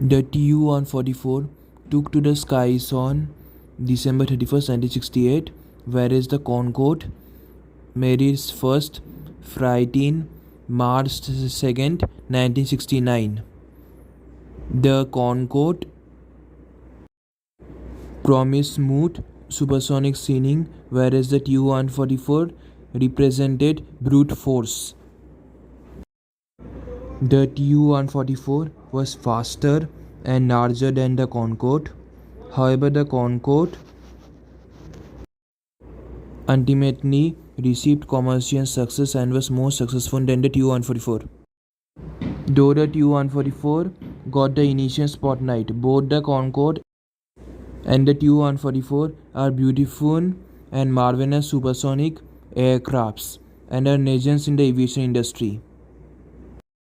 The Tu-144 took to the skies on December 31st, 1968, whereas the Concorde made its first flight in March 2nd, 1969. The Concorde promised smooth supersonic sailing, whereas the Tu-144 represented brute force. The Tu-144 was faster and larger than the Concorde. However, the Concorde ultimately received commercial success and was more successful than the Tu-144. Though the Tu-144 got the initial spotlight, both the Concorde and the Tu-144 are beautiful and marvelous supersonic aircrafts and are legends in the aviation industry.